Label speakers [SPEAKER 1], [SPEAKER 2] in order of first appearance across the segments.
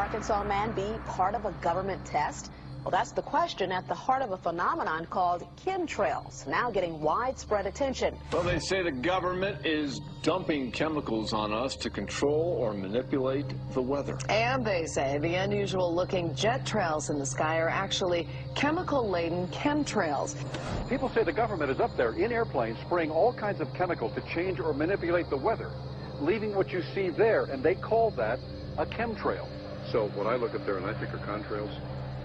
[SPEAKER 1] Arkansas man be part of a government test? Well, that's the question at the heart of a phenomenon called chemtrails, now getting widespread attention.
[SPEAKER 2] Well, they say the government is dumping chemicals on us to control or manipulate the weather.
[SPEAKER 3] And they say the unusual-looking jet trails in the sky are actually chemical-laden chemtrails.
[SPEAKER 4] People say the government is up there in airplanes spraying all kinds of chemicals to change or manipulate the weather, leaving what you see there, and they call that a chemtrail. So when I look up there and I think are contrails,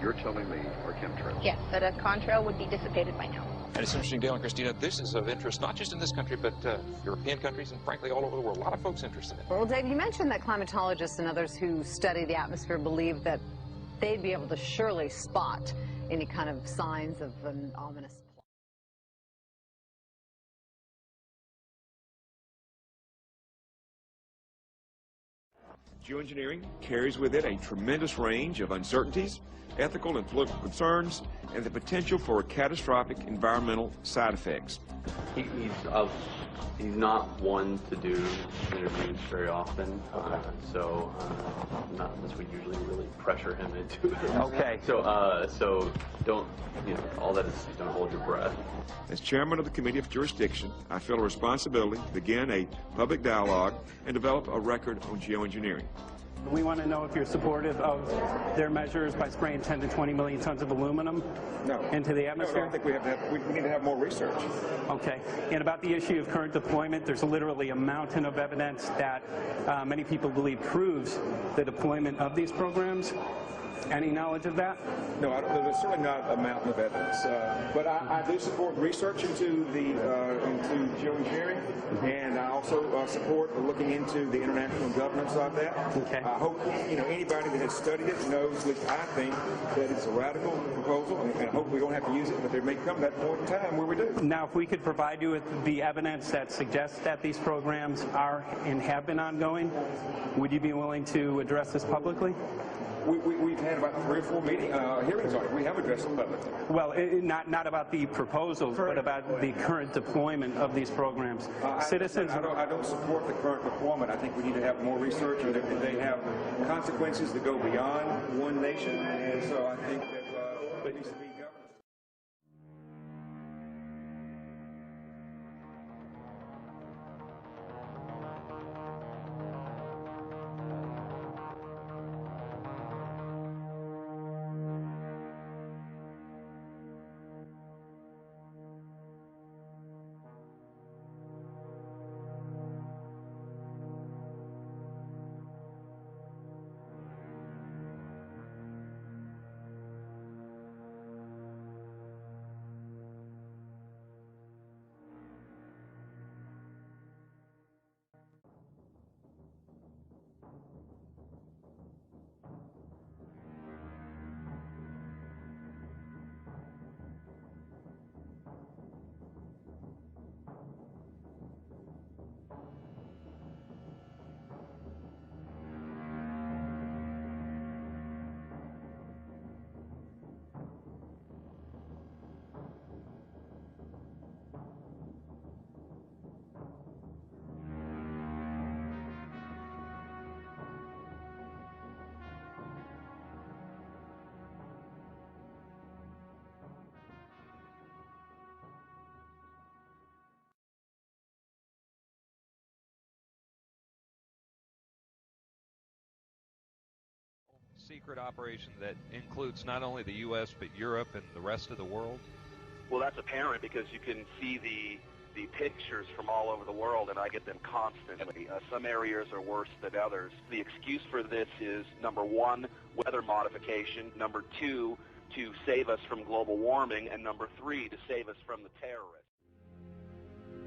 [SPEAKER 4] you're telling me are chemtrails?
[SPEAKER 5] Yes, that a contrail would be dissipated by now.
[SPEAKER 6] And it's interesting, Dale and Christina, this is of interest not just in this country, but European countries and frankly all over the world. A lot of folks interested in it.
[SPEAKER 7] Well, Dave, you mentioned that climatologists and others who study the atmosphere believe that they'd be able to surely spot any kind of signs of an ominous
[SPEAKER 8] Geoengineering carries with it a tremendous range of uncertainties, ethical and political concerns, and the potential for catastrophic environmental side effects.
[SPEAKER 9] He's not one to do interviews very often, so not unless we usually really pressure him into it.
[SPEAKER 4] Okay.
[SPEAKER 9] So don't, all that is, don't hold your breath.
[SPEAKER 8] As chairman of the Committee of Jurisdiction, I feel a responsibility to begin a public dialogue and develop a record on geoengineering.
[SPEAKER 10] We want to know if you're supportive of their measures by spraying 10 to 20 million tons of aluminum into the atmosphere?
[SPEAKER 8] No, I think we need to have more research.
[SPEAKER 10] Okay. And about the issue of current deployment, there's literally a mountain of evidence that many people believe proves the deployment of these programs. Any knowledge of that?
[SPEAKER 8] No, there's certainly not a mountain of evidence, but I do support research into geoengineering, and I also support looking into the international governance of that.
[SPEAKER 10] Okay.
[SPEAKER 8] I hope anybody that has studied it knows, at least I think, that it's a radical proposal, and I hope we don't have to use it, but there may come that point in time where we do.
[SPEAKER 10] Now, if we could provide you with the evidence that suggests that these programs are and have been ongoing, would you be willing to address this publicly?
[SPEAKER 8] We've had about 3 or 4 hearings on it. We have addressed it publicly.
[SPEAKER 10] Well, not about the proposals, but about the current deployment of these programs. Citizens.
[SPEAKER 8] I don't support the current deployment. I think we need to have more research, and they have consequences that go beyond one nation, and so I think that there needs to be governance.
[SPEAKER 6] Secret operation that includes not only the U.S. but Europe and the rest of the world?
[SPEAKER 11] Well, that's apparent because you can see the pictures from all over the world, and I get them constantly. Some areas are worse than others. The excuse for this is, number 1, weather modification, number 2, to save us from global warming, and number 3, to save us from the terrorists.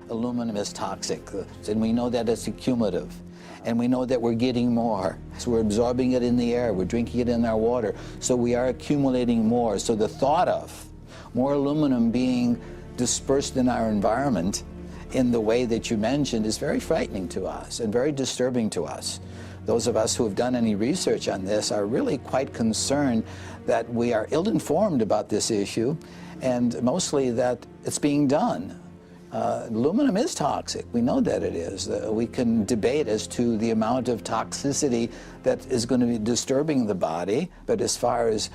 [SPEAKER 12] Aluminum is toxic, and we know that it's accumulative. And we know that we're getting more. So we're absorbing it in the air, we're drinking it in our water, so we are accumulating more. So the thought of more aluminum being dispersed in our environment in the way that you mentioned is very frightening to us and very disturbing to us. Those of us who have done any research on this are really quite concerned that we are ill-informed about this issue, and mostly that it's being done Aluminum is toxic. We know that it is. We can debate as to the amount of toxicity that is going to be disturbing the body, but as far as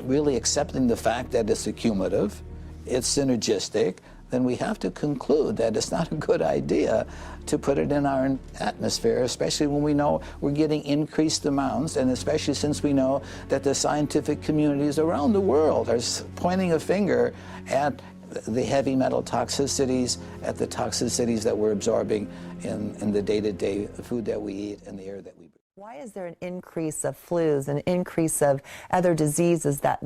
[SPEAKER 12] really accepting the fact that it's accumulative, it's synergistic, then we have to conclude that it's not a good idea to put it in our atmosphere, especially when we know we're getting increased amounts, and especially since we know that the scientific communities around the world are pointing a finger at the heavy metal toxicities, at the toxicities that we're absorbing in the day-to-day food that we eat and the air that we breathe.
[SPEAKER 13] Why is there an increase of flus, an increase of other diseases that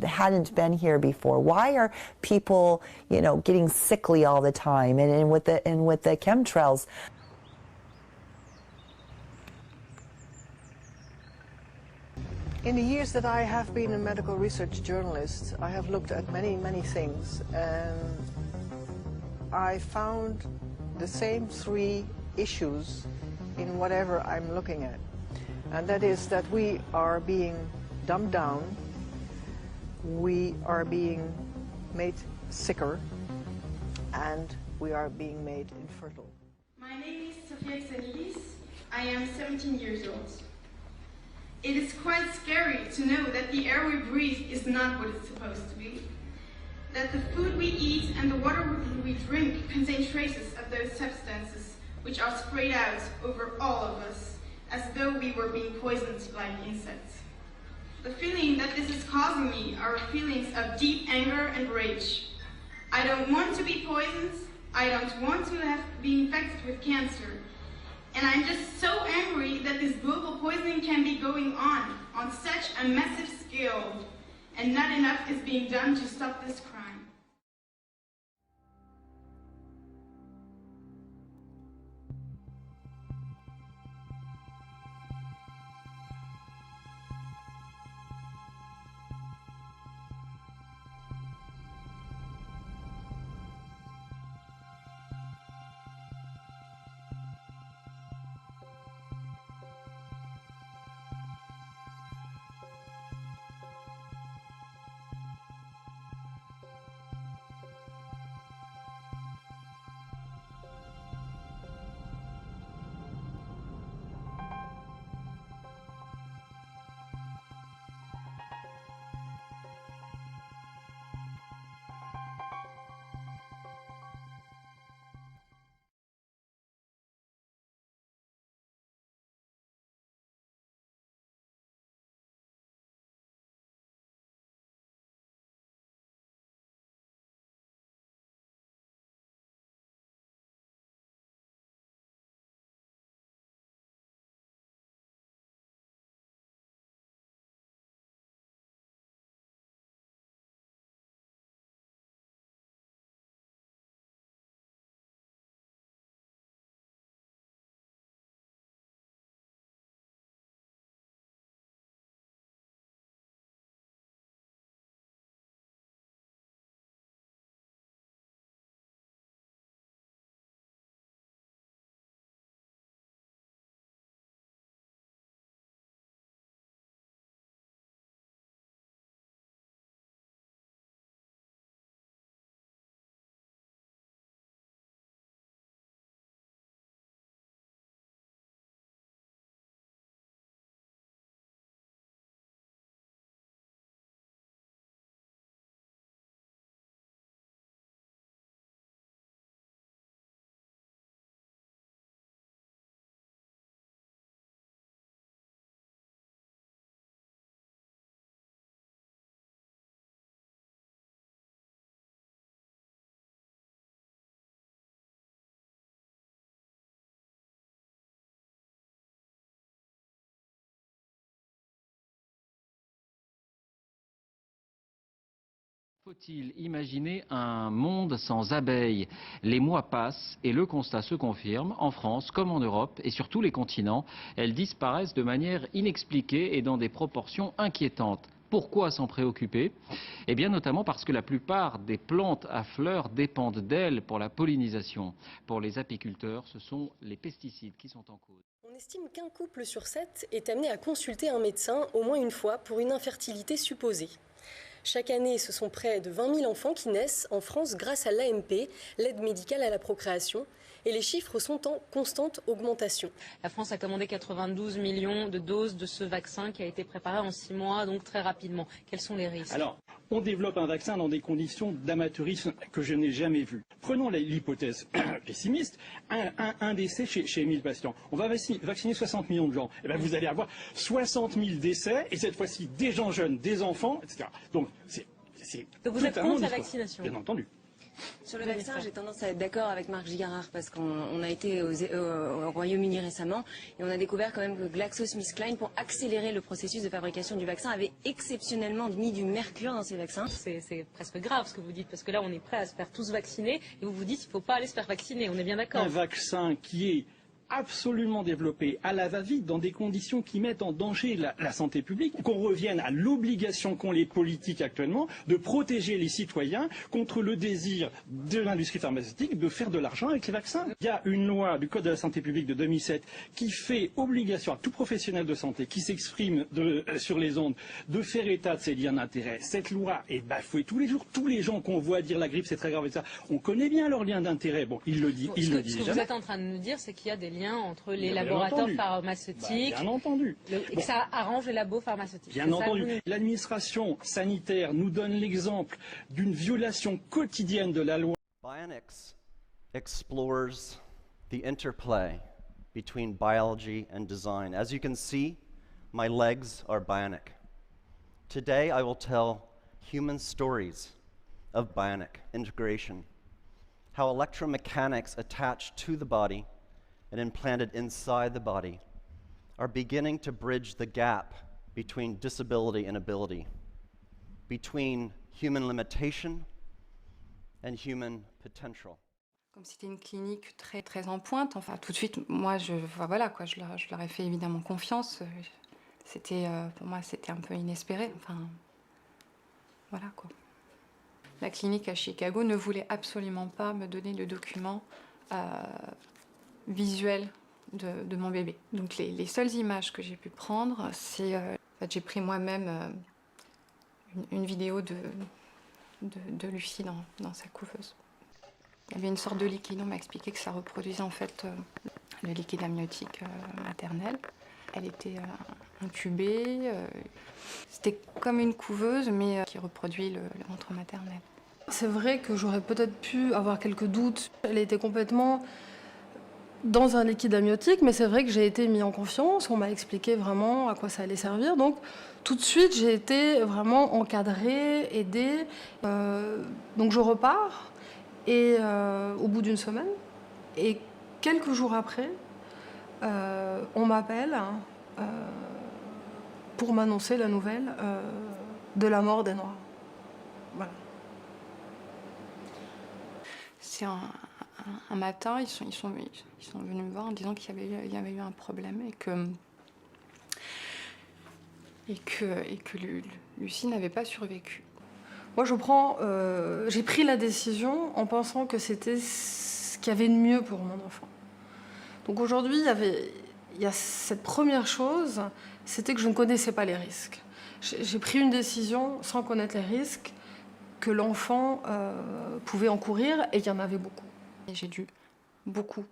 [SPEAKER 13] hadn't been here before? Why are people, you know, getting sickly all the time? And with the chemtrails.
[SPEAKER 14] In the years that I have been a medical research journalist, I have looked at many, many things, and I found the same three issues in whatever I'm looking at. And that is that we are being dumbed down, we are being made sicker, and we are being made infertile.
[SPEAKER 15] My name is Sofia Xenidis. I am 17 years old. It is quite scary to know that the air we breathe is not what it's supposed to be. That the food we eat and the water we drink contain traces of those substances which are sprayed out over all of us, as though we were being poisoned like insects. The feeling that this is causing me are feelings of deep anger and rage. I don't want to be poisoned, I don't want to be infected with cancer, and I'm just so angry that this global poisoning can be going on such a massive scale, and not enough is being done to stop this crime.
[SPEAKER 16] Faut-il imaginer un monde sans abeilles? Les mois passent et le constat se confirme. En France, comme en Europe et sur tous les continents, elles disparaissent de manière inexpliquée et dans des proportions inquiétantes. Pourquoi s'en préoccuper? Eh bien notamment parce que la plupart des plantes à fleurs dépendent d'elles pour la pollinisation. Pour les apiculteurs, ce sont les pesticides qui sont en cause.
[SPEAKER 17] On estime qu'un couple sur 7 est amené à consulter un médecin au moins une fois pour une infertilité supposée. Chaque année, ce sont près de 20 000 enfants qui naissent en France grâce à l'AMP, l'aide médicale à la procréation. Et les chiffres sont en constante augmentation.
[SPEAKER 18] La France a commandé 92 millions de doses de ce vaccin qui a été préparé en 6 mois, donc très rapidement. Quels sont les risques?
[SPEAKER 10] Alors, on développe un vaccin dans des conditions d'amateurisme que je n'ai jamais vues. Prenons l'hypothèse pessimiste, un décès chez 1000 patients. On va vacciner 60 millions de gens. Et bien, vous allez avoir 60 000 décès, et cette fois-ci des gens jeunes, des enfants, etc. Donc
[SPEAKER 18] vous êtes contre la vaccination?
[SPEAKER 10] Bien entendu.
[SPEAKER 19] Sur le vaccin, j'ai tendance à être d'accord avec Marc Gigarard parce qu'on a été au Royaume-Uni récemment et on a découvert quand même que GlaxoSmithKline, pour accélérer le processus de fabrication du vaccin, avait exceptionnellement mis du mercure dans ces vaccins.
[SPEAKER 18] C'est presque grave ce que vous dites, parce que là on est prêt à se faire tous vacciner et vous vous dites qu'il ne faut pas aller se faire vacciner, on est bien d'accord.
[SPEAKER 10] Un vaccin qui est absolument développé à la va-vite dans des conditions qui mettent en danger la santé publique, qu'on revienne à l'obligation qu'ont les politiques actuellement de protéger les citoyens contre le désir de l'industrie pharmaceutique de faire de l'argent avec les vaccins. Il y a une loi du Code de la santé publique de 2007 qui fait obligation à tout professionnel de santé qui s'exprime sur les ondes de faire état de ses liens d'intérêt. Cette loi est bafouée tous les jours. Tous les gens qu'on voit dire la grippe c'est très grave et ça, on connaît bien leurs liens d'intérêt. Bon, il le dit, il le dit.
[SPEAKER 18] Ce que vous êtes en train de nous dire, c'est qu'il y a des liens entre les laboratoires pharmaceutiques,
[SPEAKER 10] bien entendu.
[SPEAKER 18] Et que ça arrange les labos pharmaceutiques.
[SPEAKER 10] Bien entendu. L'administration sanitaire nous donne l'exemple d'une violation quotidienne de la loi.
[SPEAKER 20] Bionics explores the interplay between biology and design. As you can see, my legs are bionic. Today I will tell human stories of bionic integration, how electromechanics attached to the body and implanted inside the body are beginning to bridge the gap between disability and ability, between human limitation and human potential.
[SPEAKER 21] Comme c'était une clinique très très en pointe, enfin tout de suite, moi je leur ai fait évidemment confiance. C'était pour moi c'était un peu inespéré. Enfin voilà quoi. La clinique à Chicago ne voulait absolument pas me donner le document visuel de mon bébé. Donc les seules images que j'ai pu prendre, c'est j'ai pris moi-même une vidéo de Lucie dans sa couveuse. Il y avait une sorte de liquide, on m'a expliqué que ça reproduisait en fait le liquide amniotique maternel. Elle était intubée, c'était comme une couveuse mais qui reproduit le ventre maternel.
[SPEAKER 22] C'est vrai que j'aurais peut-être pu avoir quelques doutes. Elle était complètement dans un liquide amniotique, mais c'est vrai que j'ai été mis en confiance, on m'a expliqué vraiment à quoi ça allait servir, donc tout de suite j'ai été vraiment encadrée, aidée, donc je repars, et au bout d'une semaine, et quelques jours après, on m'appelle pour m'annoncer la nouvelle de la mort des Noirs. Voilà.
[SPEAKER 21] C'est un matin, ils sont venus me voir en disant qu'il y avait eu un problème et que Lucie n'avait pas survécu.
[SPEAKER 22] Moi, j'ai pris la décision en pensant que c'était ce qu'il y avait de mieux pour mon enfant. Donc aujourd'hui, il y a cette première chose, c'était que je ne connaissais pas les risques. J'ai pris une décision sans connaître les risques que l'enfant pouvait encourir, et il y en avait beaucoup.
[SPEAKER 21] J'ai dû beaucoup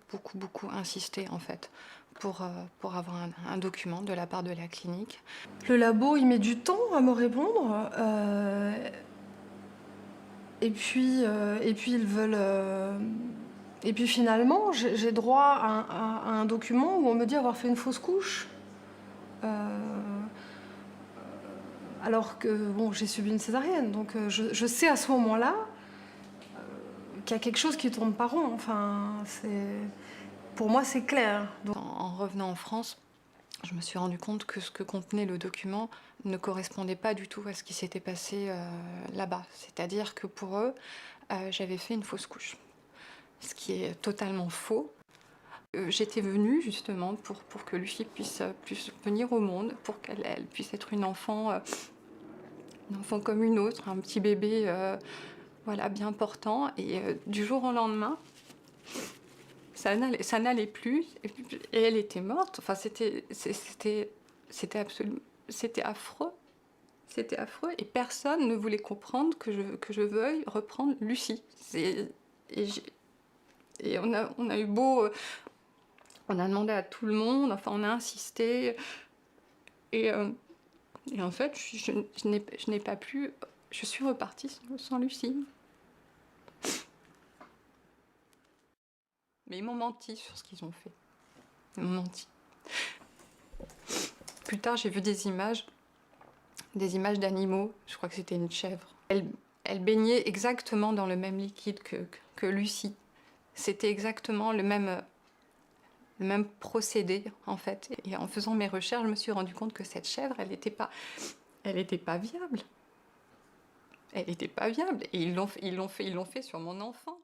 [SPEAKER 21] insister en fait pour avoir un document de la part de la clinique.
[SPEAKER 22] Le labo, il met du temps à me répondre. Et puis ils veulent... et puis finalement, j'ai droit à un document où on me dit avoir fait une fausse couche. Alors que bon, j'ai subi une césarienne. Donc je sais à ce moment-là qu'il y a quelque chose qui tourne pas rond. Enfin, pour moi, c'est clair.
[SPEAKER 21] Donc, en revenant en France, je me suis rendu compte que ce que contenait le document ne correspondait pas du tout à ce qui s'était passé là-bas. C'est-à-dire que pour eux, j'avais fait une fausse couche. Ce qui est totalement faux. J'étais venue justement pour que Lucie puisse venir au monde, pour qu'elle puisse être une enfant comme une autre, un petit bébé voilà, bien portant. Et du jour au lendemain, ça n'allait plus et elle était morte. Enfin, c'était affreux. C'était affreux et personne ne voulait comprendre que je veuille reprendre Lucie. Et on a eu beau... on a demandé à tout le monde, enfin on a insisté. Et en fait, je n'ai pas pu... Je suis repartie sans Lucie. Mais ils m'ont menti sur ce qu'ils ont fait. Ils m'ont menti. Plus tard, j'ai vu des images d'animaux. Je crois que c'était une chèvre. Elle baignait exactement dans le même liquide que Lucie. C'était exactement le même procédé, en fait. Et en faisant mes recherches, je me suis rendu compte que cette chèvre, elle n'était pas viable. Elle n'était pas viable. Et ils l'ont fait sur mon enfant.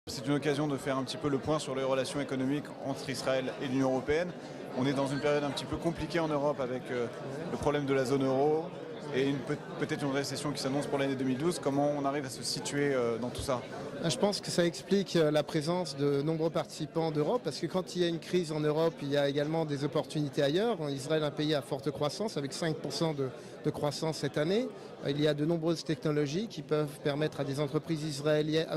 [SPEAKER 1] C'est une occasion de faire un petit peu le point sur les relations économiques entre Israël et l'Union européenne. On est dans une période un petit peu compliquée en Europe avec le problème de la zone euro et peut-être une récession qui s'annonce pour l'année 2012. Comment on arrive à se situer dans tout ça ?
[SPEAKER 2] Je pense que ça explique la présence de nombreux participants d'Europe, parce que quand il y a une crise en Europe, il y a également des opportunités ailleurs. Israël est un pays à forte croissance, avec 5% de croissance cette année. Il y a de nombreuses technologies qui peuvent permettre à des entreprises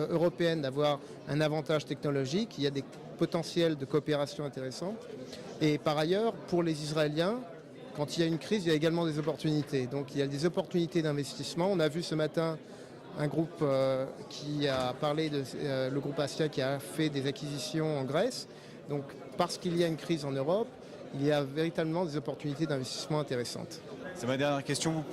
[SPEAKER 2] européennes d'avoir un avantage technologique. Il y a des potentiels de coopération intéressants. Et par ailleurs, pour les Israéliens, quand il y a une crise, il y a également des opportunités. Donc il y a des opportunités d'investissement. On a vu ce matin un groupe qui a parlé le groupe Astia qui a fait des acquisitions en Grèce. Donc parce qu'il y a une crise en Europe, il y a véritablement des opportunités d'investissement intéressantes.
[SPEAKER 1] C'est ma dernière question.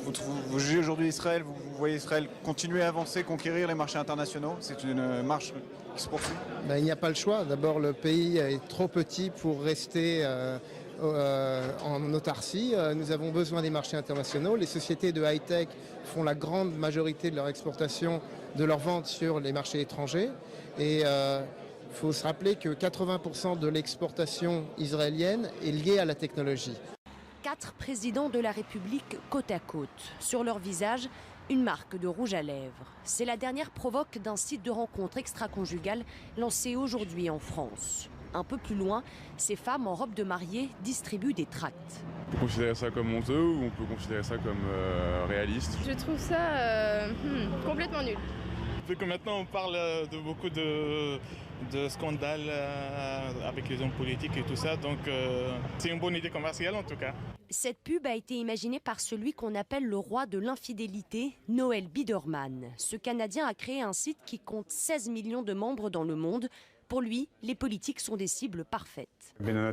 [SPEAKER 1] Vous jugez aujourd'hui Israël, vous voyez Israël continuer à avancer, conquérir les marchés internationaux? C'est une marche qui se poursuit?
[SPEAKER 2] Il n'y a pas le choix. D'abord, le pays est trop petit pour rester en autarcie. Nous avons besoin des marchés internationaux. Les sociétés de high-tech font la grande majorité de leur exportation, de leur vente sur les marchés étrangers. Et il faut se rappeler que 80% de l'exportation israélienne est liée à la technologie.
[SPEAKER 23] 4 présidents de la République côte à côte. Sur leur visage, une marque de rouge à lèvres. C'est la dernière provoque d'un site de rencontre extra-conjugale lancé aujourd'hui en France. Un peu plus loin, ces femmes en robe de mariée distribuent des tracts.
[SPEAKER 24] On peut considérer ça comme honteux ou on peut considérer ça comme réaliste.
[SPEAKER 5] Je trouve ça complètement nul.
[SPEAKER 25] Vu que maintenant on parle de beaucoup de scandales avec les hommes politiques et tout ça, donc c'est une bonne idée commerciale en tout cas.
[SPEAKER 23] Cette pub a été imaginée par celui qu'on appelle le roi de l'infidélité, Noel Biderman. Ce Canadien a créé un site qui compte 16 millions de membres dans le monde. Pour lui, les politiques sont des cibles parfaites.
[SPEAKER 26] Cela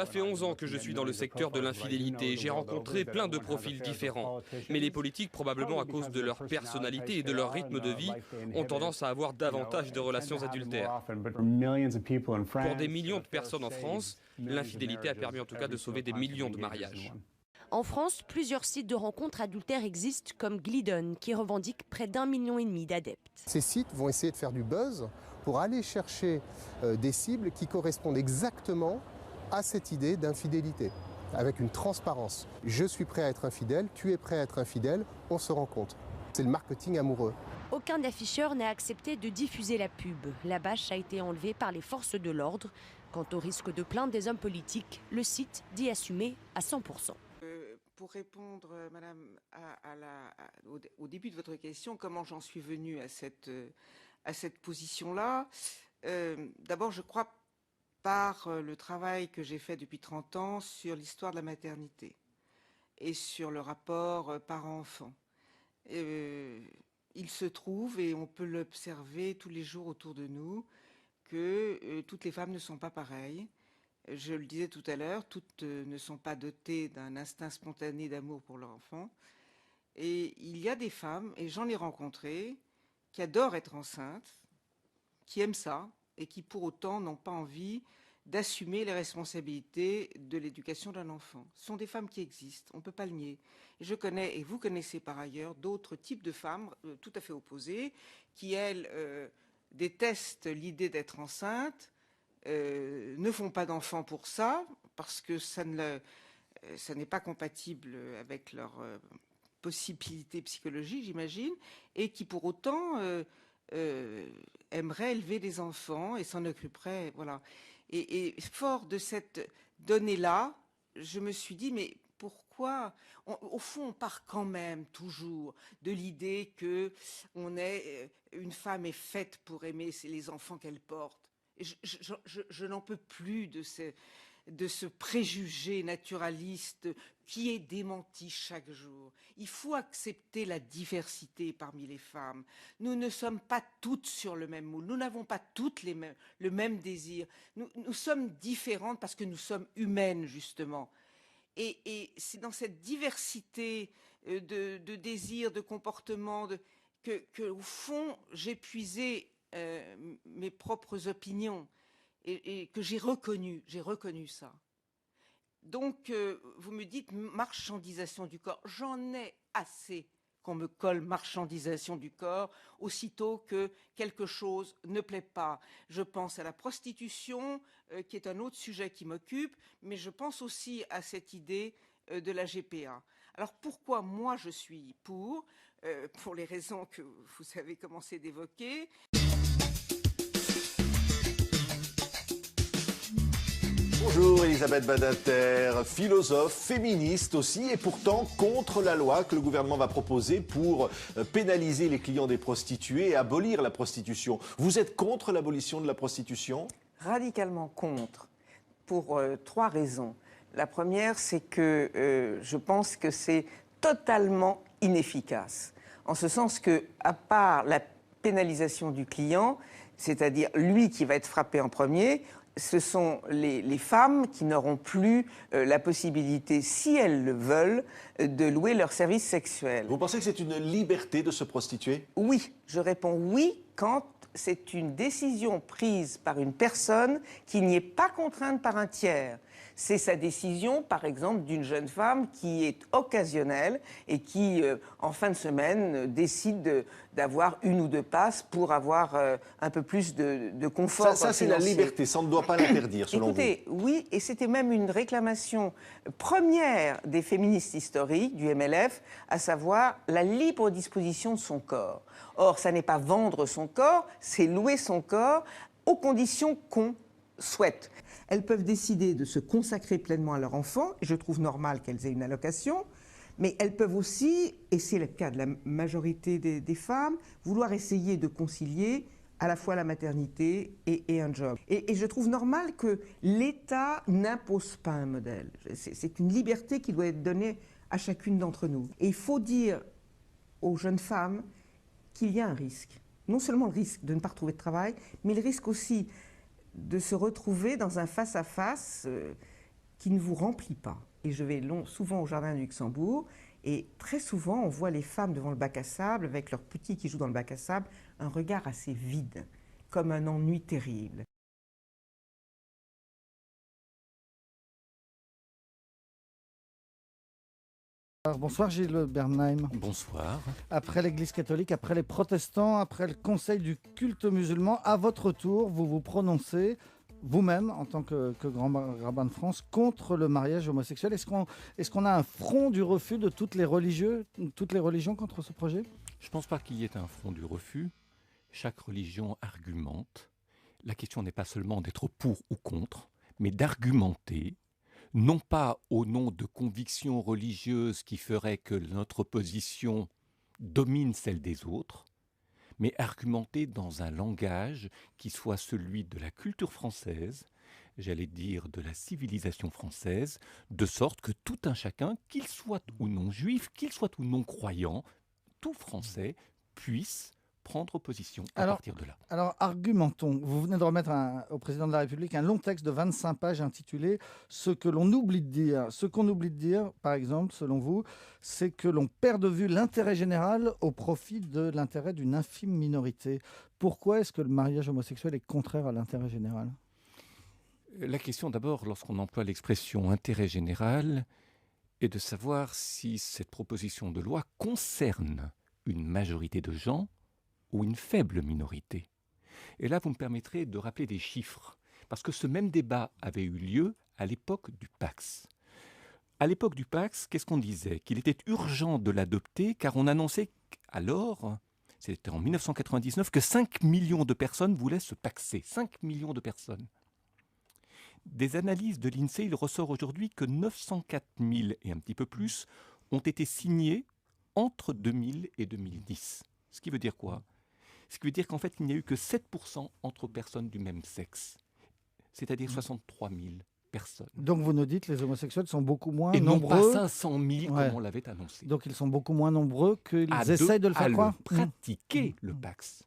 [SPEAKER 26] fait 11 ans que je suis dans le secteur de l'infidélité. J'ai rencontré plein de profils différents. Mais les politiques, probablement à cause de leur personnalité et de leur rythme de vie, ont tendance à avoir davantage de relations adultères. Pour des millions de personnes en France, l'infidélité a permis en tout cas de sauver des millions de mariages.
[SPEAKER 23] En France, plusieurs sites de rencontres adultères existent, comme Glidden, qui revendique près d'1,5 million d'adeptes.
[SPEAKER 27] Ces sites vont essayer de faire du buzz pour aller chercher des cibles qui correspondent exactement à cette idée d'infidélité. avec une transparence. Je suis prêt à être infidèle, tu es prêt à être infidèle, on se rend compte. C'est le marketing amoureux.
[SPEAKER 23] Aucun afficheur n'a accepté de diffuser la pub. La bâche a été enlevée par les forces de l'ordre. Quant au risque de plainte des hommes politiques, le site dit assumer à 100%.
[SPEAKER 3] Pour répondre, Madame, au début de votre question, comment j'en suis venue à cette position-là, d'abord, je crois par le travail que j'ai fait depuis 30 ans sur l'histoire de la maternité et sur le rapport parent-enfant. Il se trouve, et on peut l'observer tous les jours autour de nous, que toutes les femmes ne sont pas pareilles. Je le disais tout à l'heure, toutes ne sont pas dotées d'un instinct spontané d'amour pour leur enfant. Et il y a des femmes, et j'en ai rencontré, qui adorent être enceintes, qui aiment ça, et qui pour autant n'ont pas envie d'assumer les responsabilités de l'éducation d'un enfant. Ce sont des femmes qui existent, on ne peut pas le nier. Et je connais, et vous connaissez par ailleurs, d'autres types de femmes tout à fait opposées, qui, elles, détestent l'idée d'être enceintes, ne font pas d'enfants pour ça, parce que ça n'est pas compatible avec leur possibilité psychologique, j'imagine, et qui pour autant aimeraient élever des enfants et s'en occuperaient, voilà. Et fort de cette donnée-là, je me suis dit, mais pourquoi, au fond, on part quand même toujours de l'idée que une femme est faite pour aimer les enfants qu'elle porte. Et je n'en peux plus de ce préjugé naturaliste qui est démenti chaque jour. Il faut accepter la diversité parmi les femmes. Nous ne sommes pas toutes sur le même moule. Nous n'avons pas toutes le même désir. Nous sommes différentes parce que nous sommes humaines, justement. Et c'est dans cette diversité de désirs, de comportements, que au fond, j'ai puisé mes propres opinions et que j'ai reconnu ça. Donc, vous me dites marchandisation du corps. J'en ai assez qu'on me colle marchandisation du corps aussitôt que quelque chose ne plaît pas. Je pense à la prostitution, qui est un autre sujet qui m'occupe, mais je pense aussi à cette idée de la GPA. Alors pourquoi moi je suis pour les raisons que vous avez commencé d'évoquer.
[SPEAKER 4] Bonjour Elisabeth Badinter, philosophe, féministe aussi, et pourtant contre la loi que le gouvernement va proposer pour pénaliser les clients des prostituées et abolir la prostitution. Vous êtes contre l'abolition de la prostitution ?
[SPEAKER 3] Radicalement contre, pour 3 raisons. La première, c'est que je pense que c'est totalement inefficace. En ce sens que, à part la pénalisation du client, c'est-à-dire lui qui va être frappé en premier, ce sont les femmes qui n'auront plus la possibilité, si elles le veulent, de louer leurs services sexuels.
[SPEAKER 4] Vous pensez que c'est une liberté de se prostituer ?
[SPEAKER 3] Oui, je réponds oui quand c'est une décision prise par une personne qui n'y est pas contrainte par un tiers. C'est sa décision, par exemple, d'une jeune femme qui est occasionnelle et qui, en fin de semaine, décide d'avoir 1 ou 2 passes pour avoir un peu plus de confort.
[SPEAKER 4] Ça c'est la liberté, ça on ne doit pas l'interdire, selon vous.
[SPEAKER 3] Écoutez, oui, et c'était même une réclamation première des féministes historiques, du MLF, à savoir la libre disposition de son corps. Or, ça n'est pas vendre son corps, c'est louer son corps aux conditions qu'on souhaite. Elles peuvent décider de se consacrer pleinement à leur enfant, et je trouve normal qu'elles aient une allocation, mais elles peuvent aussi, et c'est le cas de la majorité des femmes, vouloir essayer de concilier à la fois la maternité et un job. Et je trouve normal que l'État n'impose pas un modèle. C'est une liberté qui doit être donnée à chacune d'entre nous. Et il faut dire aux jeunes femmes qu'il y a un risque. Non seulement le risque de ne pas retrouver de travail, mais le risque aussi de se retrouver dans un face-à-face qui ne vous remplit pas. Et je vais souvent au Jardin du Luxembourg, et très souvent on voit les femmes devant le bac à sable, avec leurs petits qui jouent dans le bac à sable, un regard assez vide, comme un ennui terrible.
[SPEAKER 6] Bonsoir Gilles Bernheim.
[SPEAKER 7] Bonsoir.
[SPEAKER 6] Après l'Église catholique, après les protestants, après le Conseil du culte musulman, à votre tour, vous vous prononcez vous-même, en tant que grand rabbin de France, contre le mariage homosexuel. Est-ce qu'on a un front du refus de toutes les religions contre ce projet?
[SPEAKER 7] Je ne pense pas qu'il y ait un front du refus. Chaque religion argumente. La question n'est pas seulement d'être pour ou contre, mais d'argumenter, non pas au nom de convictions religieuses qui feraient que notre position domine celle des autres, mais argumenter dans un langage qui soit celui de la culture française, j'allais dire de la civilisation française, de sorte que tout un chacun, qu'il soit ou non juif, qu'il soit ou non croyant, tout Français puisse prendre position à partir de là.
[SPEAKER 6] Alors, argumentons. Vous venez de remettre au président de la République un long texte de 25 pages intitulé « Ce que l'on oublie de dire ». Ce qu'on oublie de dire, par exemple, selon vous, c'est que l'on perd de vue l'intérêt général au profit de l'intérêt d'une infime minorité. Pourquoi est-ce que le mariage homosexuel est contraire à l'intérêt général?
[SPEAKER 7] La question d'abord, lorsqu'on emploie l'expression « intérêt général », est de savoir si cette proposition de loi concerne une majorité de gens ou une faible minorité. Et là, vous me permettrez de rappeler des chiffres, parce que ce même débat avait eu lieu à l'époque du Pacs. À l'époque du Pacs, qu'est-ce qu'on disait? Qu'il était urgent de l'adopter, car on annonçait alors, c'était en 1999, que 5 millions de personnes voulaient se paxer. 5 millions de personnes. Des analyses de l'INSEE, il ressort aujourd'hui que 904 000 et un petit peu plus ont été signés entre 2000 et 2010. Ce qui veut dire quoi? Ce qui veut dire qu'en fait, il n'y a eu que 7% entre personnes du même sexe, c'est-à-dire 63 000 personnes.
[SPEAKER 6] Donc vous nous dites que les homosexuels sont beaucoup moins
[SPEAKER 7] et
[SPEAKER 6] nombreux.
[SPEAKER 7] Et non pas 500 000 comme on l'avait annoncé.
[SPEAKER 6] Donc ils sont beaucoup moins nombreux qu'ils essayent de le faire croire.
[SPEAKER 7] Pratiquer le Pacs.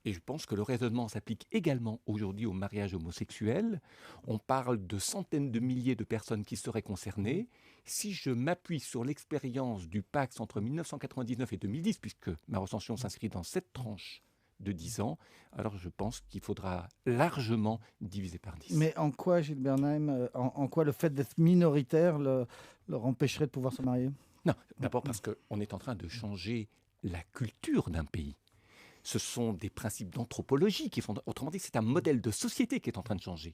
[SPEAKER 7] Et je pense que le raisonnement s'applique également aujourd'hui au mariage homosexuel. On parle de centaines de milliers de personnes qui seraient concernées. Si je m'appuie sur l'expérience du Pacs entre 1999 et 2010, puisque ma recension s'inscrit dans cette tranche de 10 ans, alors je pense qu'il faudra largement diviser par 10.
[SPEAKER 6] Mais en quoi, Gilles Bernheim, en quoi le fait d'être minoritaire leur empêcherait de pouvoir se marier?
[SPEAKER 7] Non, d'abord parce qu'on est en train de changer la culture d'un pays. Ce sont des principes d'anthropologie qui font... Autrement dit, c'est un modèle de société qui est en train de changer.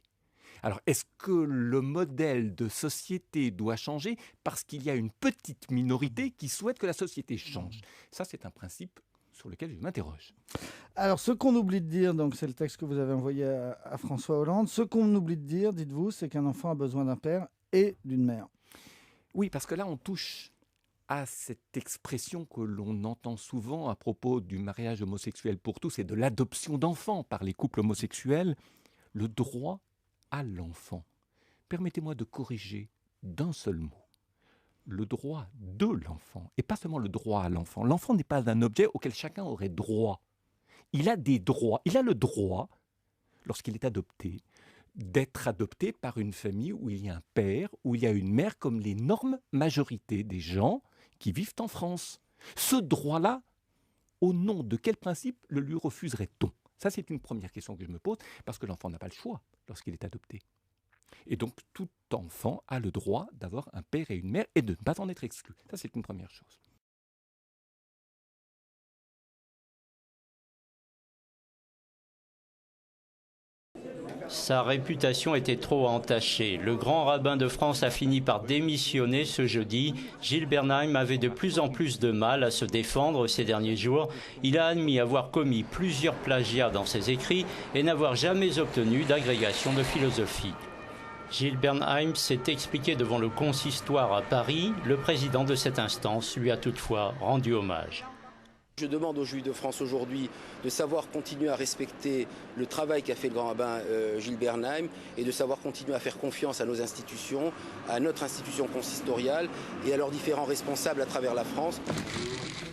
[SPEAKER 7] Alors, est-ce que le modèle de société doit changer parce qu'il y a une petite minorité qui souhaite que la société change? Ça, c'est un principe sur lequel je m'interroge.
[SPEAKER 6] Alors, ce qu'on oublie de dire, donc c'est le texte que vous avez envoyé à François Hollande, ce qu'on oublie de dire, dites-vous, c'est qu'un enfant a besoin d'un père et d'une mère.
[SPEAKER 7] Oui, parce que là, on touche à cette expression que l'on entend souvent à propos du mariage homosexuel pour tous et de l'adoption d'enfants par les couples homosexuels, le droit à l'enfant. Permettez-moi de corriger d'un seul mot. Le droit de l'enfant, et pas seulement le droit à l'enfant. L'enfant n'est pas un objet auquel chacun aurait droit. Il a des droits. Il a le droit, lorsqu'il est adopté, d'être adopté par une famille où il y a un père, où il y a une mère, comme l'énorme majorité des gens qui vivent en France. Ce droit-là, au nom de quel principe le lui refuserait-on? Ça, c'est une première question que je me pose, parce que l'enfant n'a pas le choix lorsqu'il est adopté. Et donc, tout enfant a le droit d'avoir un père et une mère et de ne pas en être exclu. Ça, c'est une première chose.
[SPEAKER 8] Sa réputation était trop entachée. Le grand rabbin de France a fini par démissionner ce jeudi. Gilles Bernheim avait de plus en plus de mal à se défendre ces derniers jours. Il a admis avoir commis plusieurs plagiats dans ses écrits et n'avoir jamais obtenu d'agrégation de philosophie. Gilles Bernheim s'est expliqué devant le consistoire à Paris. Le président de cette instance lui a toutefois rendu hommage.
[SPEAKER 9] Je demande aux Juifs de France aujourd'hui de savoir continuer à respecter le travail qu'a fait le grand rabbin Gilles Bernheim et de savoir continuer à faire confiance à nos institutions, à notre institution consistoriale et à leurs différents responsables à travers la France.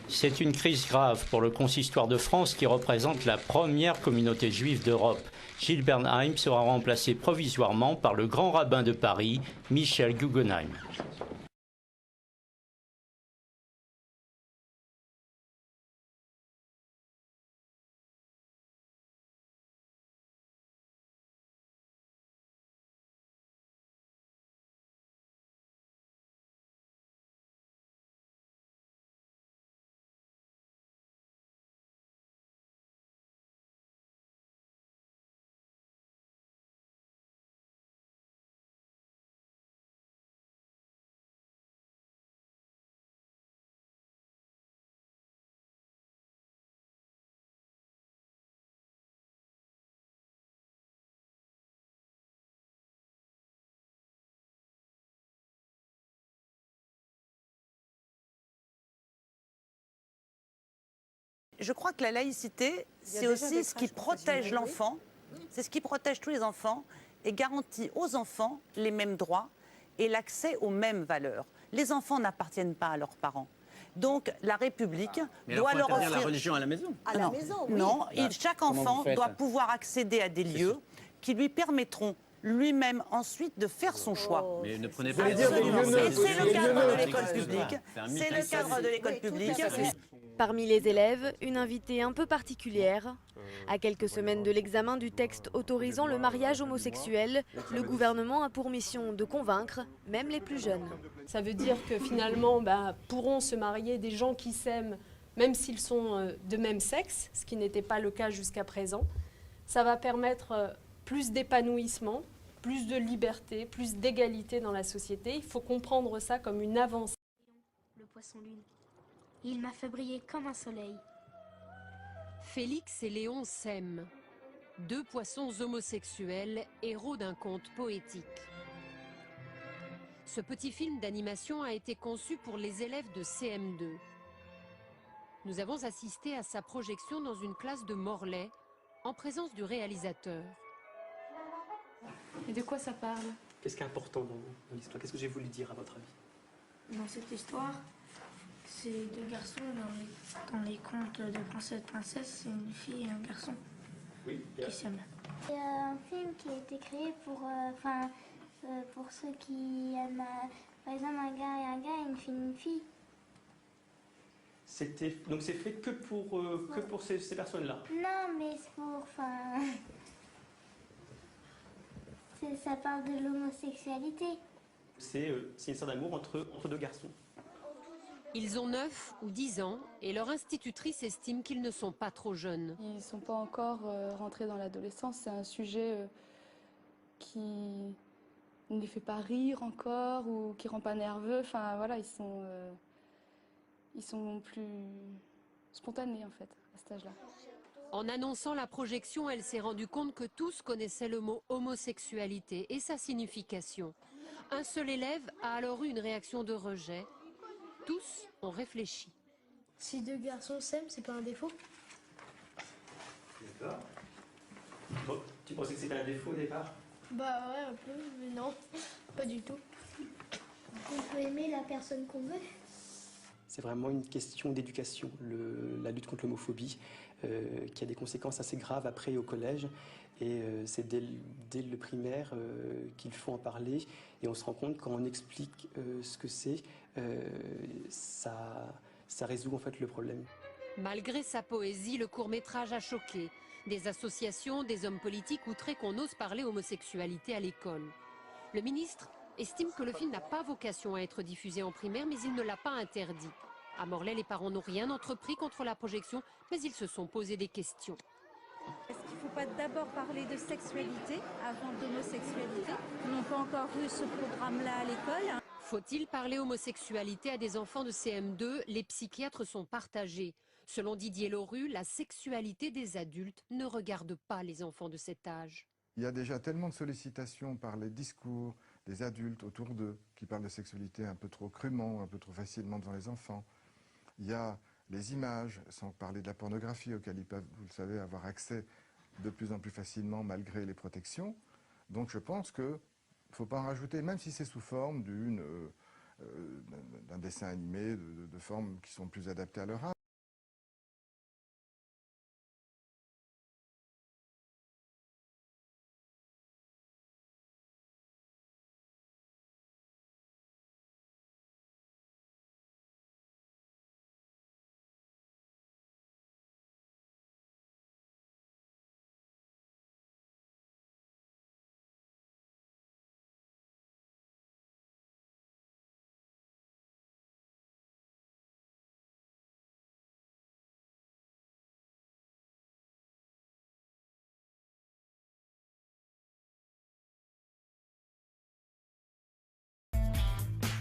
[SPEAKER 8] C'est une crise grave pour le consistoire de France qui représente la première communauté juive d'Europe. Gilles Bernheim sera remplacé provisoirement par le grand rabbin de Paris, Michel Guggenheim.
[SPEAKER 11] Je crois que la laïcité, c'est aussi ce qui protège l'enfant, c'est ce qui protège tous les enfants et garantit aux enfants les mêmes droits et l'accès aux mêmes valeurs. Les enfants n'appartiennent pas à leurs parents. Donc la République doit leur offrir
[SPEAKER 12] la religion à la maison.
[SPEAKER 11] À la maison, oui. Non, chaque enfant doit pouvoir accéder à des lieux qui lui permettront lui-même ensuite de faire son choix.
[SPEAKER 12] Mais ne prenez pas
[SPEAKER 11] Et c'est le cadre de l'école publique. C'est le cadre de l'école publique.
[SPEAKER 13] Parmi les élèves, une invitée un peu particulière. À quelques semaines de l'examen du texte autorisant le mariage homosexuel, le gouvernement a pour mission de convaincre même les plus jeunes.
[SPEAKER 14] Ça veut dire que finalement pourront se marier des gens qui s'aiment même s'ils sont de même sexe, ce qui n'était pas le cas jusqu'à présent. Ça va permettre plus d'épanouissement, plus de liberté, plus d'égalité dans la société. Il faut comprendre ça comme une avancée.
[SPEAKER 15] Le poisson lune. Il m'a fait briller comme un soleil.
[SPEAKER 16] Félix et Léon s'aiment. Deux poissons homosexuels, héros d'un conte poétique. Ce petit film d'animation a été conçu pour les élèves de CM2. Nous avons assisté à sa projection dans une classe de Morlaix, en présence du réalisateur.
[SPEAKER 14] Et de quoi ça parle?
[SPEAKER 12] Qu'est-ce qui est important dans l'histoire? Qu'est-ce que j'ai voulu dire à votre avis?
[SPEAKER 15] Dans cette histoire, c'est deux garçons. Dans les contes de princesse, c'est une fille et un garçon qui s'aiment.
[SPEAKER 17] C'est un film qui a été créé pour ceux qui aiment, par exemple, un gars et un gars et une fille.
[SPEAKER 12] Donc c'est fait que pour ces personnes-là?
[SPEAKER 17] Non, mais c'est pour... ça parle de l'homosexualité.
[SPEAKER 12] C'est une histoire d'amour entre deux garçons.
[SPEAKER 16] Ils ont 9 ou 10 ans et leur institutrice estime qu'ils ne sont pas trop jeunes.
[SPEAKER 28] Ils ne sont pas encore rentrés dans l'adolescence. C'est un sujet qui ne les fait pas rire encore ou qui ne rend pas nerveux. Enfin voilà, ils sont plus spontanés en fait à cet âge-là.
[SPEAKER 16] En annonçant la projection, elle s'est rendue compte que tous connaissaient le mot homosexualité et sa signification. Un seul élève a alors eu une réaction de rejet. Tous ont réfléchi.
[SPEAKER 15] Si deux garçons s'aiment, c'est pas un défaut?
[SPEAKER 12] D'accord. Bon, tu pensais que c'était un défaut au départ?
[SPEAKER 15] Bah ouais, un peu, mais non, pas du tout. On peut aimer la personne qu'on veut.
[SPEAKER 12] C'est vraiment une question d'éducation, la lutte contre l'homophobie, qui a des conséquences assez graves après au collège. Et c'est dès le primaire qu'il faut en parler. Et on se rend compte quand on explique ce que c'est, ça résout en fait le problème.
[SPEAKER 16] Malgré sa poésie, le court-métrage a choqué. Des associations, des hommes politiques outrés qu'on ose parler homosexualité à l'école. Le ministre estime que le film n'a pas vocation à être diffusé en primaire, mais il ne l'a pas interdit. À Morlaix, les parents n'ont rien entrepris contre la projection, mais ils se sont posé des questions.
[SPEAKER 29] Est-ce qu'il ne faut pas d'abord parler de sexualité avant d'homosexualité? Ils n'ont pas encore eu ce programme-là à l'école.
[SPEAKER 16] Faut-il parler homosexualité à des enfants de CM2? Les psychiatres sont partagés. Selon Didier Lauru, la sexualité des adultes ne regarde pas les enfants de cet âge.
[SPEAKER 30] Il y a déjà tellement de sollicitations par les discours des adultes autour d'eux qui parlent de sexualité un peu trop crûment, un peu trop facilement devant les enfants. Il y a les images, sans parler de la pornographie auxquelles ils peuvent, vous le savez, avoir accès de plus en plus facilement malgré les protections. Donc je pense qu'il ne faut pas en rajouter, même si c'est sous forme d'un dessin animé, de formes qui sont plus adaptées à leur âge.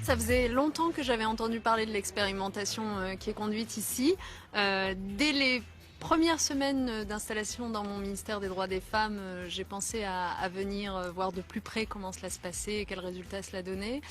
[SPEAKER 31] Ça faisait longtemps que j'avais entendu parler de l'expérimentation qui est conduite ici. Dès les premières semaines d'installation dans mon ministère des droits des femmes, j'ai pensé à venir voir de plus près comment cela se passait et quels résultats cela donnait.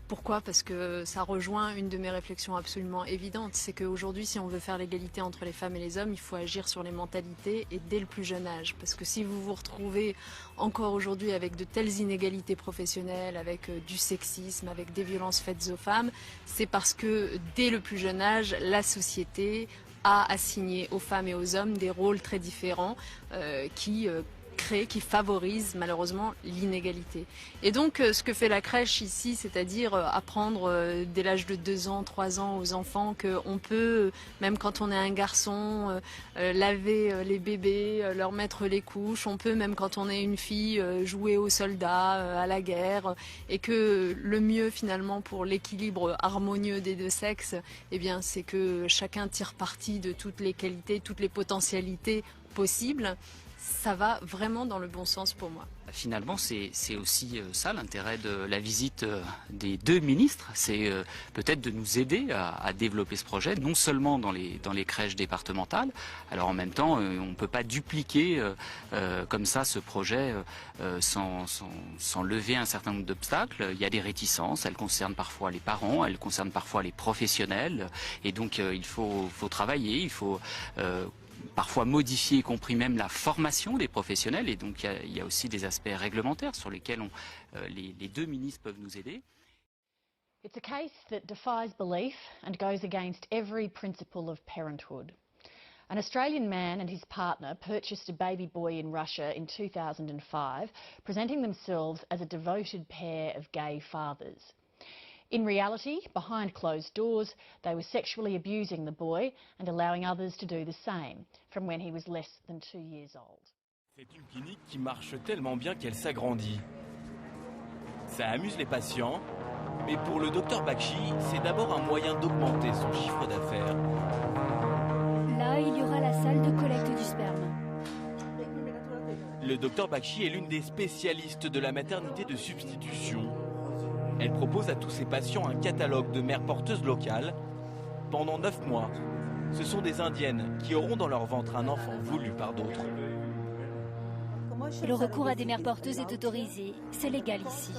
[SPEAKER 31] Pourquoi? Parce que ça rejoint une de mes réflexions absolument évidentes. C'est qu'aujourd'hui, si on veut faire l'égalité entre les femmes et les hommes, il faut agir sur les mentalités et dès le plus jeune âge. Parce que si vous vous retrouvez encore aujourd'hui avec de telles inégalités professionnelles, avec du sexisme, avec des violences faites aux femmes, c'est parce que dès le plus jeune âge, la société a assigné aux femmes et aux hommes des rôles très différents qui favorise malheureusement l'inégalité. Et donc ce que fait la crèche ici, c'est-à-dire apprendre dès l'âge de 2 ans, 3 ans aux enfants qu'on peut, même quand on est un garçon, laver les bébés, leur mettre les couches, on peut même quand on est une fille jouer aux soldats, à la guerre, et que le mieux finalement pour l'équilibre harmonieux des deux sexes, eh bien, c'est que chacun tire parti de toutes les qualités, toutes les potentialités possibles. Ça va vraiment dans le bon sens pour moi.
[SPEAKER 1] Finalement, c'est aussi ça l'intérêt de la visite des 2 ministres, c'est peut-être de nous aider à développer ce projet, non seulement dans les crèches départementales. Alors en même temps, on ne peut pas dupliquer comme ça ce projet sans lever un certain nombre d'obstacles. Il y a des réticences, elles concernent parfois les parents, elles concernent parfois les professionnels, et donc il faut travailler, il faut parfois modifier, y compris même la formation des professionnels, et donc il y a aussi des aspects réglementaires sur lesquels les 2 ministres peuvent nous aider.
[SPEAKER 2] It's a case that defies belief and goes against every principle of parenthood. An Australian man and his partner purchased a baby boy in Russia in 2005, presenting themselves as a devoted pair of gay fathers. In reality, behind closed doors, they were sexually abusing the boy and allowing others to do the same, from when he was less than 2 years old.
[SPEAKER 5] C'est une clinique qui marche tellement bien qu'elle s'agrandit. Ça amuse les patients, mais pour le docteur Bakshi, c'est d'abord un moyen d'augmenter son chiffre d'affaires.
[SPEAKER 10] Là, il y aura la salle de collecte du sperme.
[SPEAKER 5] Le docteur Bakshi est l'une des spécialistes de la maternité de substitution. Elle propose à tous ses patients un catalogue de mères porteuses locales. Pendant 9 mois, ce sont des Indiennes qui auront dans leur ventre un enfant voulu par d'autres.
[SPEAKER 10] Le recours à des mères porteuses est autorisé, c'est légal ici.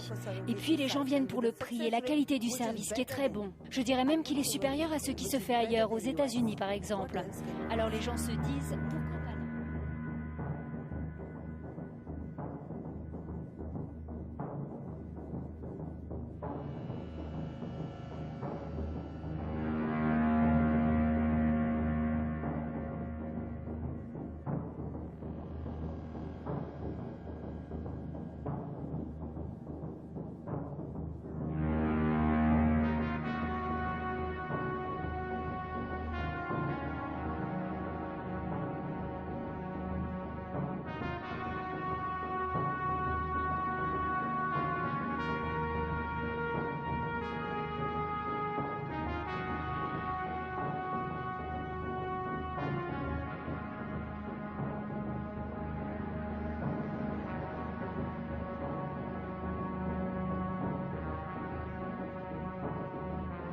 [SPEAKER 10] Et puis les gens viennent pour le prix et la qualité du service qui est très bon. Je dirais même qu'il est supérieur à ce qui se fait ailleurs, aux États-Unis par exemple. Alors les gens se disent...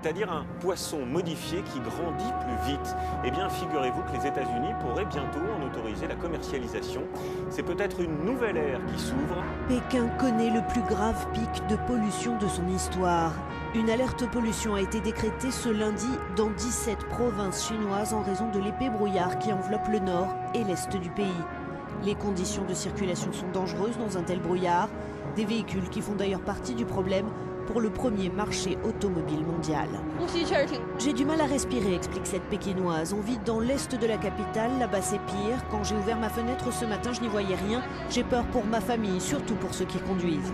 [SPEAKER 18] C'est-à-dire un poisson modifié qui grandit plus vite. Eh bien, figurez-vous que les États-Unis pourraient bientôt en autoriser la commercialisation. C'est peut-être une nouvelle ère qui s'ouvre.
[SPEAKER 19] Pékin connaît le plus grave pic de pollution de son histoire. Une alerte pollution a été décrétée ce lundi dans 17 provinces chinoises en raison de l'épais brouillard qui enveloppe le nord et l'est du pays. Les conditions de circulation sont dangereuses dans un tel brouillard. Des véhicules qui font d'ailleurs partie du problème pour le premier marché automobile mondial. J'ai du mal à respirer, explique cette Pékinoise. On vit dans l'est de la capitale, là-bas c'est pire. Quand j'ai ouvert ma fenêtre ce matin, je n'y voyais rien. J'ai peur pour ma famille, surtout pour ceux qui conduisent.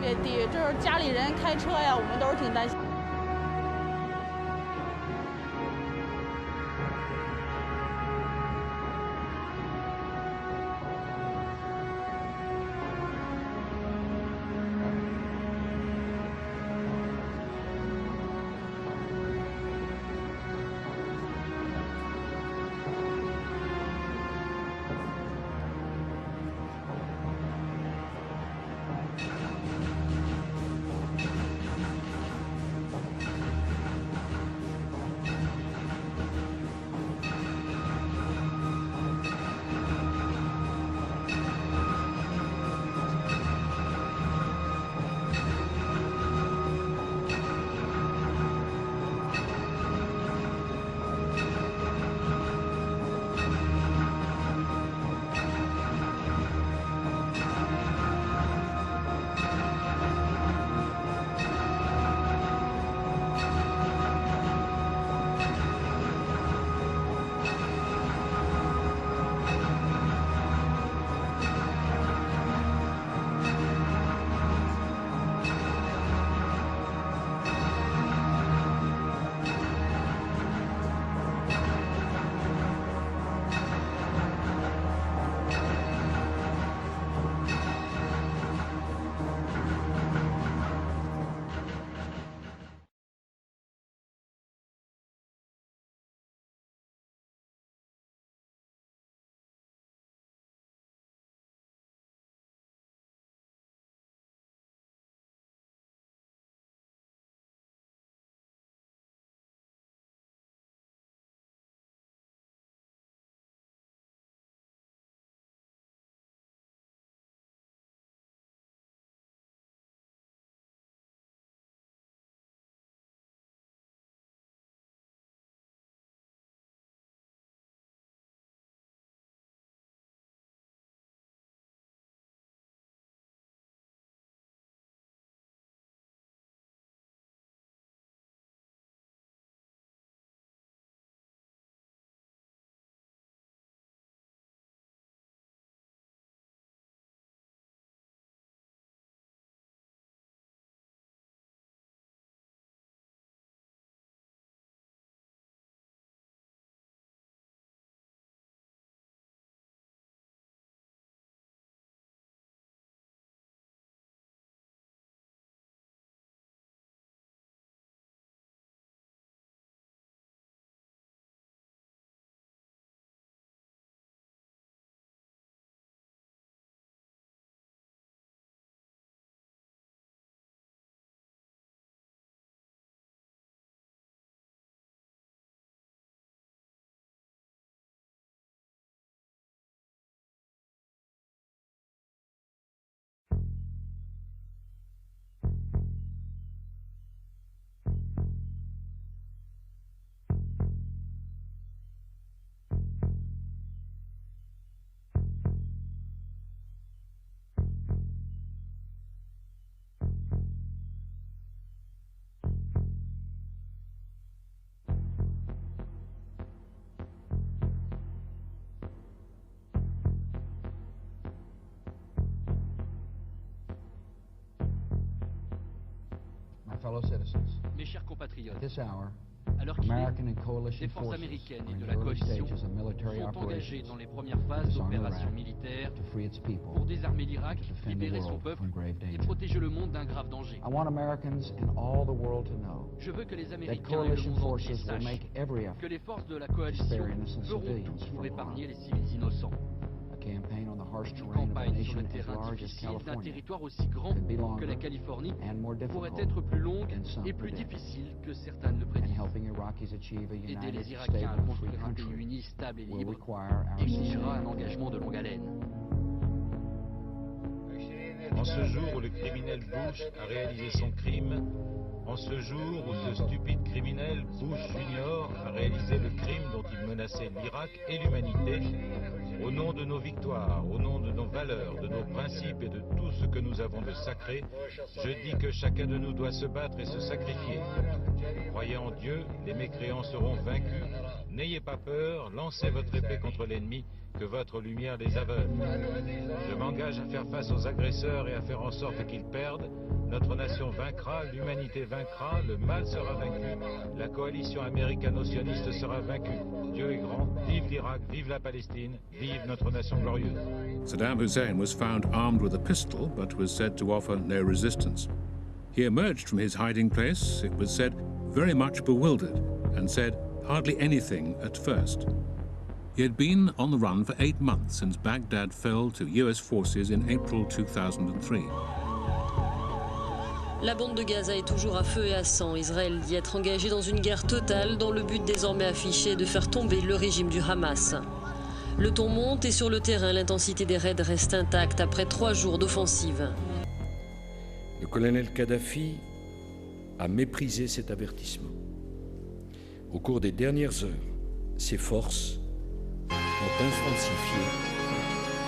[SPEAKER 3] Mes chers compatriotes, à l'heure qu'il est, les forces américaines et de la coalition sont engagées dans les premières phases d'opérations militaires pour désarmer l'Irak, libérer son peuple et protéger le monde d'un grave danger. Je veux que les Américains et le monde entier sachent que les forces de la coalition feront tout pour épargner les civils innocents. Une campagne sur le terrain difficile d'un territoire aussi grand que la Californie pourrait être plus longue et plus difficile que certains ne le prédisent. Aider les Irakiens à construire un pays uni, stable et libre exigera un engagement de longue haleine.
[SPEAKER 4] En ce jour où le criminel Bush a réalisé son crime, en ce jour où ce stupide criminel Bush Junior a réalisé le crime dont il menaçait l'Irak et l'humanité, au nom de nos victoires, au nom de nos valeurs, de nos principes et de tout ce que nous avons de sacré, je dis que chacun de nous doit se battre et se sacrifier. Croyez en Dieu, les mécréants seront vaincus. N'ayez pas peur, lancez votre épée contre l'ennemi, que votre lumière les aveugle. Je m'engage à faire face aux agresseurs et à faire en sorte qu'ils perdent. Notre nation vaincra, l'humanité vaincra, le mal sera vaincu, la coalition américano-sioniste sera vaincue. Dieu est grand, vive l'Irak, vive la Palestine, vive notre nation glorieuse.
[SPEAKER 6] Saddam Hussein was found armed with a pistol, but was said to offer no resistance. He emerged from his hiding place, it was said, very much bewildered, and said hardly anything at first. He had been on the run for 8 months since Baghdad fell to US forces in April 2003.
[SPEAKER 20] La bande de Gaza est toujours à feu et à sang. Israël dit être engagé dans une guerre totale dont le but désormais affiché est de faire tomber le régime du Hamas. Le ton monte et sur le terrain, l'intensité des raids reste intacte après 3 jours d'offensive.
[SPEAKER 21] Le colonel Kadhafi a méprisé cet avertissement. Au cours des dernières heures, ses forces ont intensifié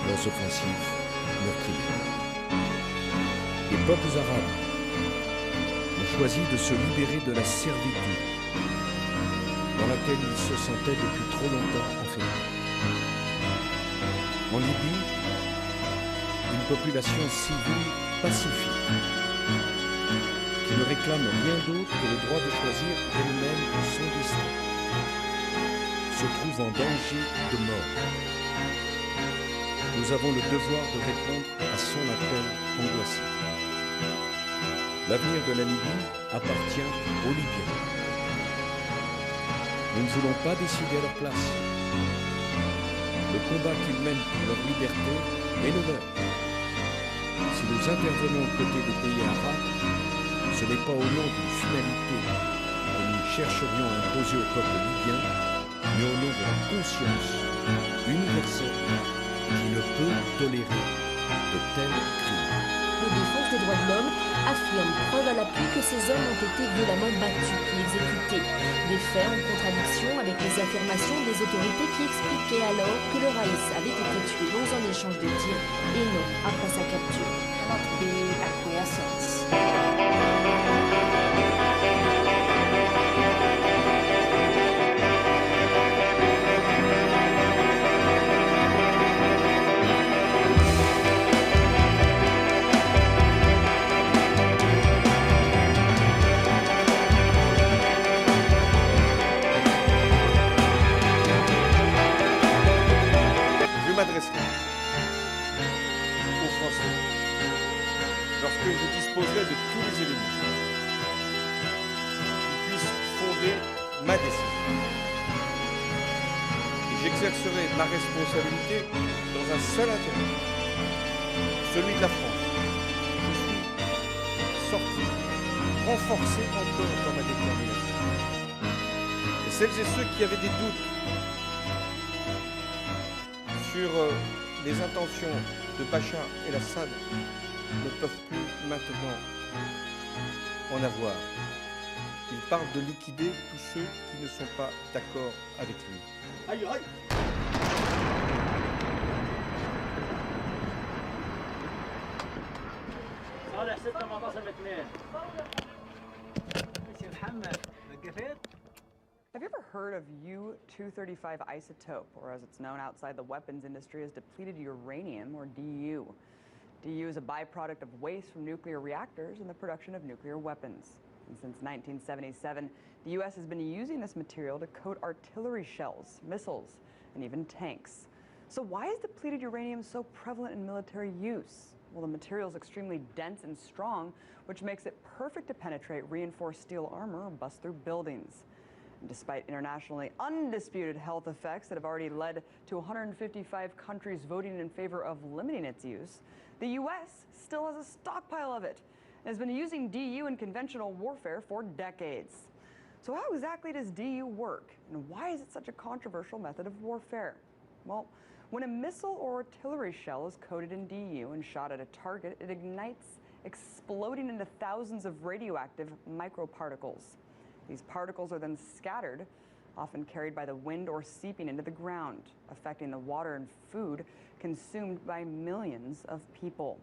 [SPEAKER 21] leurs offensives meurtrières. Les peuples arabes ont choisi de se libérer de la servitude dans laquelle ils se sentaient depuis trop longtemps enfermés. En Libye, une population civile pacifique qui ne réclame rien d'autre que le droit de choisir elle-même son destin se trouve en danger de mort. Nous avons le devoir de répondre à son appel angoissé. L'avenir de la Libye appartient aux Libyens. Nous ne voulons pas décider à leur place. Le combat qu'ils mènent pour leur liberté est le leur. Si nous intervenons aux côtés des pays arabes, ce n'est pas au nom d'une finalité que nous chercherions à imposer au peuple libyen, mais au nom de la conscience universelle qui ne peut tolérer de tels crimes.
[SPEAKER 22] La défense des droits de l'homme affirme, preuve à l'appui, que ces hommes ont été violemment battus puis exécutés. Des faits en contradiction avec les affirmations des autorités qui expliquaient alors que le Raïs avait été tué dans un échange de tirs et non après sa capture.
[SPEAKER 23] Je m'adresserai aux Français lorsque je disposerai de tous les éléments qui puissent fonder ma décision. Et j'exercerai ma responsabilité dans un seul intérêt, celui de la France. Je suis sorti, renforcé encore dans ma détermination. Et celles et ceux qui avaient des doutes sur les intentions de Bachar el-Assad ne peuvent plus maintenant en avoir. Il parle de liquider tous ceux qui ne sont pas d'accord avec lui. Aïe, aïe.
[SPEAKER 24] Have you ever heard of U-235 isotope, or as it's known outside the weapons industry as depleted uranium, or DU? DU is a byproduct of waste from nuclear reactors and the production of nuclear weapons. And since 1977, the U.S. has been using this material to coat artillery shells, missiles, and even tanks. So why is depleted uranium so prevalent in military use? Well, the material is extremely dense and strong, which makes it perfect to penetrate reinforced steel armor or bust through buildings. And despite internationally undisputed health effects that have already led to 155 countries voting in favor of limiting its use, the U.S. still has a stockpile of it and has been using DU in conventional warfare for decades. So how exactly does DU work, and why is it such a controversial method of warfare? Well, when a missile or artillery shell is coated in DU and shot at a target, it ignites, exploding into thousands of radioactive microparticles. These particles are then scattered, often carried by the wind or seeping into the ground, affecting the water and food consumed by millions of people.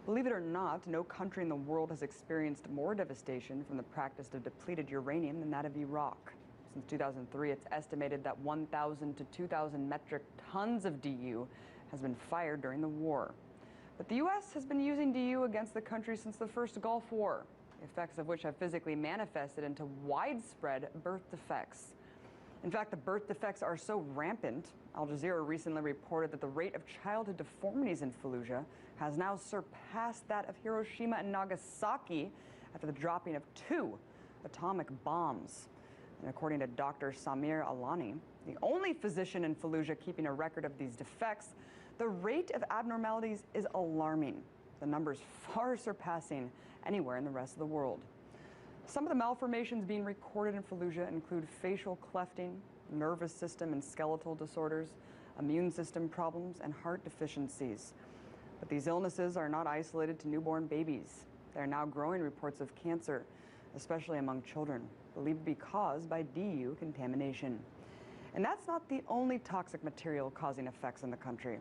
[SPEAKER 24] Believe it or not, no country in the world has experienced more devastation from the practice of depleted uranium than that of Iraq. Since 2003, it's estimated that 1,000 to 2,000 metric tons of DU has been fired during the war. But the U.S. has been using DU against the country since the first Gulf War, the effects of which have physically manifested into widespread birth defects. In fact, the birth defects are so rampant, Al Jazeera recently reported that the rate of childhood deformities in Fallujah has now surpassed that of Hiroshima and Nagasaki after the dropping of 2 atomic bombs. And according to Dr. Samir Alani, the only physician in Fallujah keeping a record of these defects, the rate of abnormalities is alarming, the numbers far surpassing anywhere in the rest of the world. Some of the malformations being recorded in Fallujah include facial clefting, nervous system and skeletal disorders, immune system problems, and heart deficiencies. But these illnesses are not isolated to newborn babies. There are now growing reports of cancer, especially among children, believed to be caused by DU contamination. And that's not the only toxic material causing effects in the country.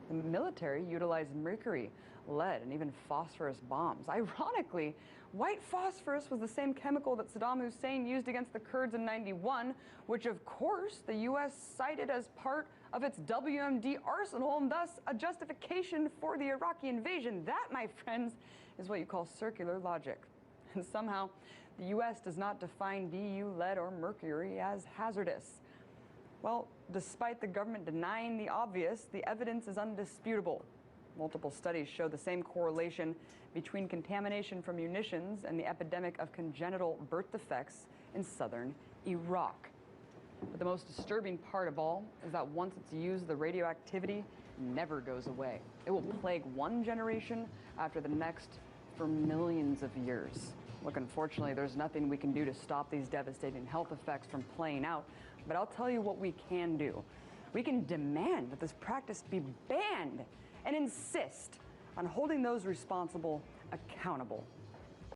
[SPEAKER 24] The military utilized mercury, lead, and even phosphorus bombs. Ironically, white phosphorus was the same chemical that Saddam Hussein used against the Kurds in '91, which of course the U.S. cited as part of its WMD arsenal and thus a justification for the Iraqi invasion. That, my friends, is what you call circular logic. And somehow, the U.S. does not define DU, lead, or mercury as hazardous. Well, despite the government denying the obvious, the evidence is undisputable. Multiple studies show the same correlation between contamination from munitions and the epidemic of congenital birth defects in southern Iraq. But the most disturbing part of all is that once it's used, the radioactivity never goes away. It will plague one generation after the next for millions of years. Look, unfortunately, there's nothing we can do to stop these devastating health effects from playing out, but I'll tell you what we can do. We can demand that this practice be banned and insist on holding those responsible accountable.